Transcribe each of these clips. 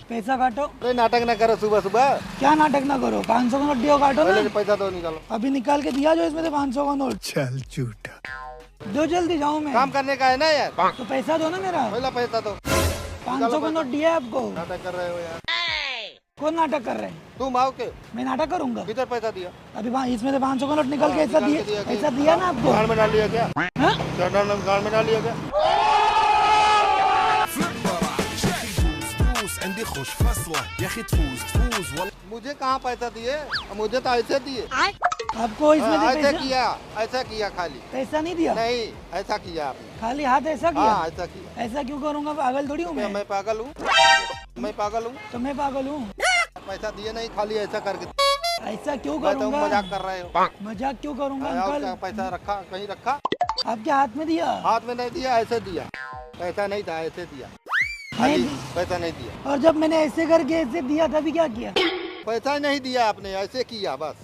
पैसा काटो। अरे नाटक ना करो सुबह सुबह। क्या नाटक ना करो, 500 का नोट दियो, काटो ना। पहले पैसा तो निकालो। अभी निकाल के दिया जो इसमें से 500 का नोट। चल झूठा। दो जल्दी जाऊँ मैं। काम करने का है ना यार। तो पैसा दो ना मेरा। पहला पैसा दो। 500 का नोट दिया है आपको। नाटक कर रहे हो यार। कौन नाटक कर रहे हैं? तुम आओ के। मैं नाटक करूंगा? किधर पैसा दिया? अभी इसमें से 500 का नोट निकल के ऐसा दिया ना आपको। गाड़ में डाल लिया क्या? हाँ? गाड़ में डाल लिया क्या? मुझे कहाँ पैसा दिए? मुझे तो ऐसे दिए। आपको इसमें से ऐसा किया खाली। पैसा नहीं दिया? नहीं, ऐसा किया आपने। खाली हाथ ऐसा किया? हाँ, ऐसा किया। ऐसा क्यों करूँगा, पागल थोड़ी हूँ मैं। मैं पागल हूँ? मैं पागल हूँ? तो मैं पागल हूँ? पैसा दिए नहीं, खाली ऐसा करके। ऐसा क्यों मैं तो करूँगा? मजाक कर रहे हो। मजाक क्यों करूँगा अंकल? पैसा रखा कहीं रखा? आपके हाथ में दिया? हाथ में नहीं दिया, ऐसे दिया। पैसा नहीं था, ऐसे दिया। पैसा नहीं दिया। और जब मैंने ऐसे करके ऐसे दिया तभी क्या किया? पैसा नहीं दिया आपने, ऐसे किया बस।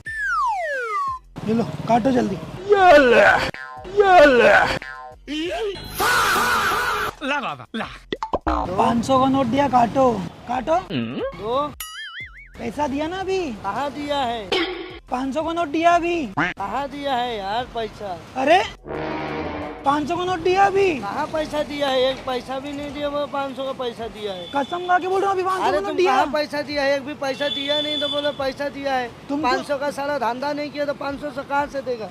ये लो, काटो जल्दी। ला बाबा ला। 500 का नोट दिया, काटो काटो। दो। पैसा दिया ना अभी? कहाँ दिया है? 500 का नोट दिया अभी। कहाँ दिया है यार पैसा? अरे 500 का नोट दिया अभी। कहाँ पैसा दिया है? एक पैसा भी नहीं दिया, वो 500 का पैसा दिया है। कसम खा के बोल रहा हूँ, अभी 500 अरे का नोट तुम दिया। कहाँ पैसा दिया है? एक भी पैसा दिया नहीं तो बोलो पैसा दिया है। तुम 500 का सारा धंधा नहीं किया तो 500 से कहाँ से देगा?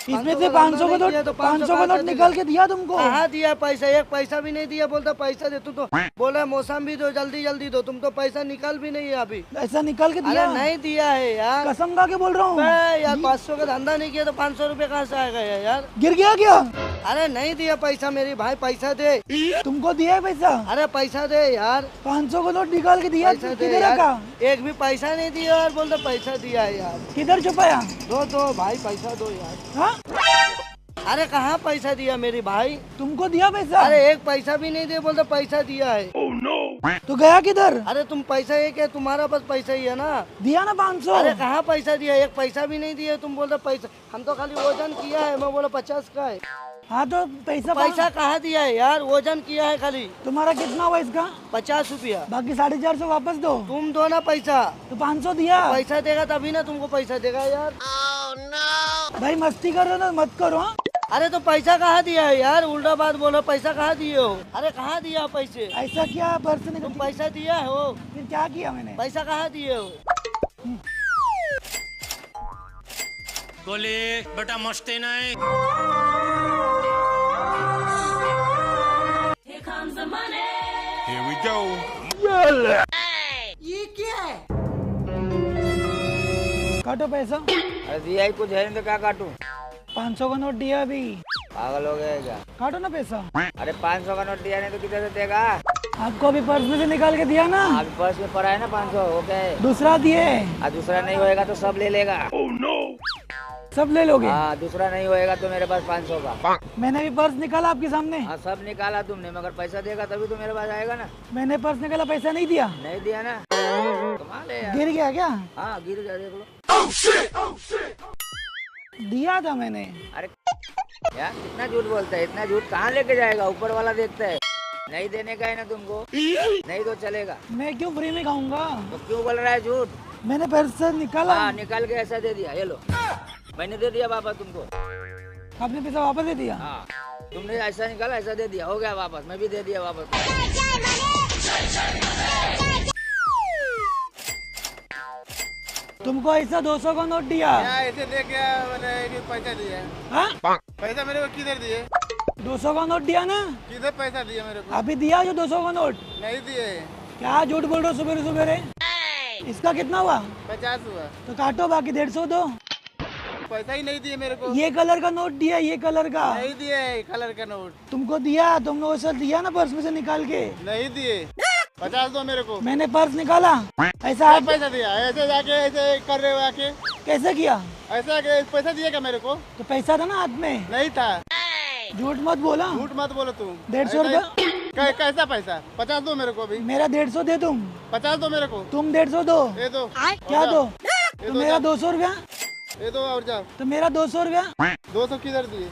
इसमें से 500 का नोट, 500 का नोट निकाल के दिया तुमको। कहाँ दिया पैसा? एक पैसा भी नहीं दिया, बोलता पैसा दे। तू तो बोला मौसम भी दो, जल्दी जल्दी दो। तुम तो पैसा निकाल भी नहीं है अभी। ऐसा निकाल के अरे दिया? नहीं दिया है यार, कसम खा के बोल रहा हूँ यार 500 का धंधा नहीं किया तो 500 रुपए कहाँ से आएगा यार? गिर गया क्या? अरे नहीं दिया पैसा मेरी भाई, पैसा दे। तुमको दिया है पैसा? अरे पैसा दे यार। 500 का नोट निकाल के दिया, पैसा दे किधर यार। रखा? एक भी पैसा नहीं दिया और बोलते पैसा दिया है यार। किधर छुपाया? दो भाई पैसा दो यार। हाँ? अरे कहाँ पैसा दिया मेरी भाई? तुमको दिया पैसा? अरे एक पैसा भी नहीं दिया, बोलते पैसा दिया है। तो गया किधर? अरे तुम पैसा एक है, तुम्हारा पास पैसा ही है ना? दिया ना 500। अरे कहाँ पैसा दिया? एक पैसा भी नहीं दिया, तुम बोलते पैसा। हम तो खाली वजन किया है, मैं बोला 50 का है। हाँ तो पैसा कहाँ दिया है यार? वजन किया है खाली। तुम्हारा कितना हुआ इसका? 50 रुपया। बाकी 450 वापस दो। तुम दो ना पैसा। तो 500 दिया। पैसा देगा तभी ना तुमको पैसा देगा यार। भाई मस्ती कर रहे हो, मत करो। हाँ? अरे तो पैसा कहाँ दिया है यार? उल्टा बात बोलो, पैसा कहाँ दिए हो? अरे कहाँ दिया पैसे? ऐसा क्या पर्स से तुम निकल? पैसा दिया हो? फिर क्या किया मैंने? पैसा कहाँ दिए हो? बोले बेटा मस्ती नहीं। Here we go. ये क्या है? काटो पैसा। अरे दिया ही कुछ है नहीं तो क्या काटूं? 500 का नोट दिया अभी। पागल हो गया क्या? काटो ना पैसा। अरे 500 का नोट दिया नहीं तो किधर से देगा? आपको अभी पर्स में से निकाल के दिया ना। अभी पर्स में पड़ा है ना 500। हो गया है। दूसरा दिए। दूसरा नहीं होएगा तो सब ले लेगा। सब ले लोगे? हाँ, दूसरा नहीं होएगा तो मेरे पास 500 का। मैंने भी पर्स निकाला आपके सामने। हाँ सब निकाला तुमने, मगर पैसा देगा तभी तो मेरे पास आएगा ना। मैंने पर्स निकाला, पैसा नहीं दिया। नहीं दिया ना, कमाल है यार। गिर गया क्या? हाँ गिर गया, देख लो। दिया था मैंने। अरे यार कितना झूठ बोलता है, इतना झूठ कहाँ लेके जाएगा? ऊपर वाला देखता है। नहीं देने का है ना तुमको, नहीं तो चलेगा। मैं क्यों फ्री में खाऊंगा? तो क्यों बोल रहा है झूठ? मैंने पर्स से निकाला। हाँ निकाल के ऐसा दे दिया, ये लो मैंने दे दिया वापस तुमको। आपने पैसा वापस दे दिया? हाँ तुमने ऐसा निकाला, ऐसा दे दिया, हो गया वापस। मैं भी दे दिया वापस। तुमको ऐसा 200 का नोट दिया? ऐसे दे क्या? मैंने पैसा दिया। हाँ? पैसा मेरे को किधर दिए? 200 का नोट दिया ना? किधर पैसा दिया मेरे को? अभी दिया जो 200 का नोट। नहीं दिए। क्या झूठ बोल रहे हो सुबह सुबह? इसका कितना हुआ? 50 हुआ। तो काटो, बाकी 150 दो। पैसा ही नहीं दिए मेरे को। ये कलर का नोट दिया, ये कलर का नहीं दिए, कलर का नोट तुमको दिया। तुमने वो सर दिया ना पर्स में से निकाल के? नहीं दिए। 50 दो मेरे को। मैंने पर्स निकाला। ऐसा क्या पैसा दिया? ऐसे जाके ऐसे कर रहे हो आके? कैसे किया? ऐसे आके पैसा दिएगा मेरे को? तो पैसा था ना हाथ में। नहीं था। झूठ मत बोला। झूठ मत बोलो तुम। 150 रुपया। कैसा पैसा? 50 दो मेरे को अभी। मेरा 150 दे तुम। 50 दो मेरे को। तुम 150 दो। ये दो। क्या दो? ये तो दो मेरा जाओ। 200 रुपया। ये दो और जाओ। तो मेरा 200 रुपया। 200 किधर दिए?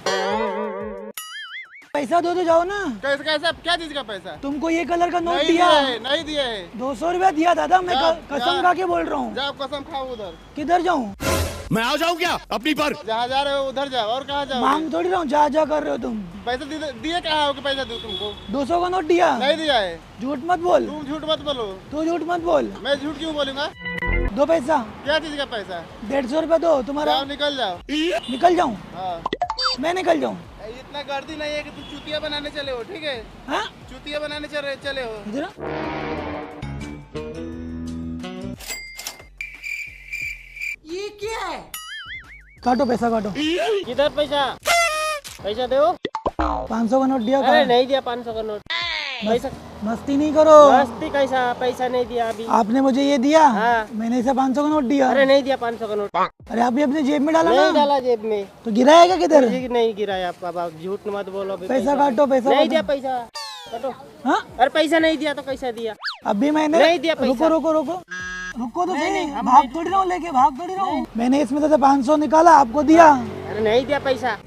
पैसा दो तो जाओ ना। कैसे कैसे क्या चीज का पैसा? तुमको ये कलर का नोट नहीं दिया, दिया है, नहीं दिया है। 200 रुपया दिया दादा, मैं कसम खा के बोल रहा हूँ। जाओ कसम खाओ उधर। किधर जाऊँ? मैं आ जाऊं क्या अपनी पर? जहाँ जा रहे हो उधर जाओ, और कहाँ जाओ? मांग थोड़ी रहा हूँ, जा कर रहे हो तुम। पैसे दिए कहाँ हो कि पैसा दूं तुमको? 200 का नोट दिया। नहीं दिया है। झूठ मत बोल, तुम झूठ मत बोलो। तू झूठ मत बोल। मैं झूठ क्यों बोलूंगा? दो पैसा, क्या चीज का पैसा? 150 रुपया दो तुम्हारा। जाओ निकल जाओ। निकल जाऊँ? हाँ। मैं निकल जाऊँ? इतना गर्दी नहीं है कि तुम चुतिया बनाने चले हो, ठीक है? हाँ चुतिया बनाने चले हो। इधर आ। ये क्या है? काटो पैसा काटो। किधर पैसा? पैसा दो। 500 का नोट दिया। अरे नहीं दिया 500 का नोट। पैसा मस्ती नहीं करो। मस्ती कैसा? पैसा नहीं दिया अभी। आपने मुझे ये दिया, हाँ। मैंने इसे 500 का नोट दिया। अरे नहीं दिया 500 का नोट। अरे अभी अपने जेब में डाला नहीं ना, डाला जेब में। तो गिराएगा किधर? जी नहीं गिराया आपका बाप, झूठ मत बोलो अभी। पैसा काटो, पैसा नहीं काटो। दिया पैसा काटो। हाँ अरे पैसा नहीं दिया तो कैसा दिया? अभी मैंने नहीं दिया पैसा। रुको रुको रुको रुको तो सही, भाग थोड़ी रहा हूँ, लेके भाग थोड़ी रहा हूँ। मैंने इसमें से 500 निकाला, आपको दिया। अरे नहीं दिया पैसा।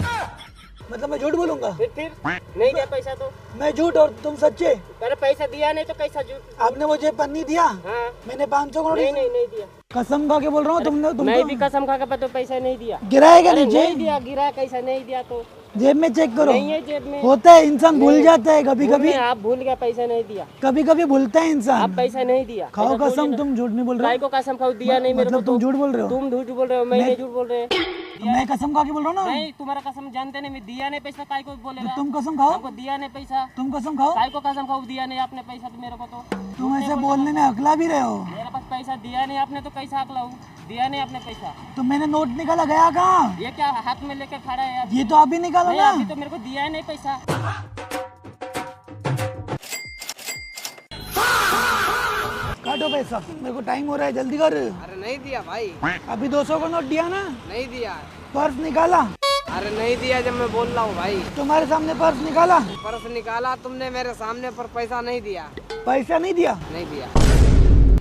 मतलब मैं झूठ बोलूंगा? फिर नहीं दिया पैसा तो? मैं झूठ और तुम सच्चे? अरे पैसा दिया नहीं तो कैसा झूठ? आपने मुझे पन्नी दिया, हाँ। मैंने 500 का नहीं नोट। नहीं नहीं दिया। कसम खा के बोल रहा हूँ, तुमने मैं भी कसम खा के तो पैसा नहीं दिया। गिराएगा अरे नीचे। नहीं दिया, गिरा कैसा नहीं दिया तो? जेब में चेक करो। नहीं है जेब में। होता है, इंसान भूल जाता है कभी कभी। आप भूल गया, पैसा नहीं दिया। कभी कभी भूलता है आप इंसान। पैसा नहीं दिया। खाओ ऐसा थोड़ी कसम, ना। तुम झूठ नहीं बोल रहे काय हो। को कसम खाओ? दिया नहीं मेरे को मतलब तुम तो। झूठ बोल रहे हो? तुम झूठ बोल रहे हो, मैं नहीं झूठ बोल रहे। मैं कसम खा के बोल रहा हूँ ना। नहीं, तुम्हारा कसम जानते नहीं, मैं दिया नहीं पैसा, काय को बोलेगा? तुम कसम खाओ, हमको दिया नहीं पैसा। तुम कसम खाओ। काय को कसम खाओ? दिया नहीं आपने पैसा तो मेरे को तो। तुम ऐसे बोलने में अकला भी रहे हो। मेरे पास पैसा दिया नहीं आपने तो कैसा अकलाऊं? दिया नहीं आपने पैसा। तो मैंने नोट निकाला, गया कहाँ? ये क्या हाथ में लेके खड़ा है यार? ये तो अभी निकाला नहीं, ना। अभी तो मेरे को दिया ही नहीं पैसा। काटो पैसा, मेरे को टाइम हो रहा है, जल्दी कर। अरे नहीं दिया भाई। अभी 200 का नोट दिया ना? नहीं दिया। पर्स निकाला? अरे नहीं दिया, जब मैं बोल रहा हूँ भाई। तुम्हारे सामने पर्स निकाला? पर्स निकाला तुमने मेरे सामने, पर पैसा नहीं दिया। पैसा नहीं दिया? नहीं दिया।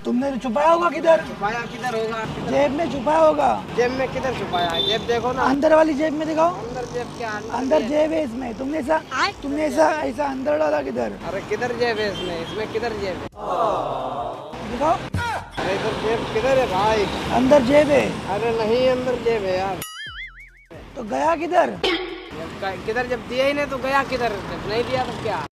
तुमने तो छुपाया होगा किधर? छुपाया किधर होगा? जेब में छुपाया होगा। जेब में किधर छुपाया है? जेब देखो ना। अंदर वाली जेब में दिखाओ। अंदर जेब क्या? अंदर जेब है इसमें। तुमने ऐसा अंदर डाला किधर? अरे किधर जेब है इसमें? इसमें किधर जेब है? दिखाओ। अरे इधर जेब किधर है भाई? अंदर जेब है। अरे नहीं, अंदर जेब है यार। तो गया किधर? किधर? जब दिया ही नहीं तो गया किधर? जब नहीं दिया तो क्या?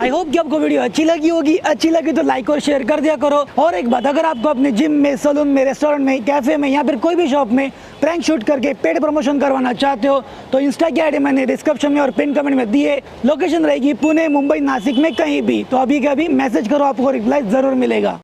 आई होप कि आपको वीडियो अच्छी लगी होगी। अच्छी लगी तो लाइक और शेयर कर दिया करो। और एक बात, अगर आपको अपने जिम में, सैलून में, रेस्टोरेंट में, कैफे में या फिर कोई भी शॉप में प्रैंक शूट करके पेड प्रमोशन करवाना चाहते हो तो इंस्टा की आईडी मैंने डिस्क्रिप्शन में और पिन कमेंट में दिए। लोकेशन रहेगी पुणे, मुंबई, नासिक में कहीं भी। तो अभी के अभी मैसेज करो, आपको रिप्लाई जरूर मिलेगा।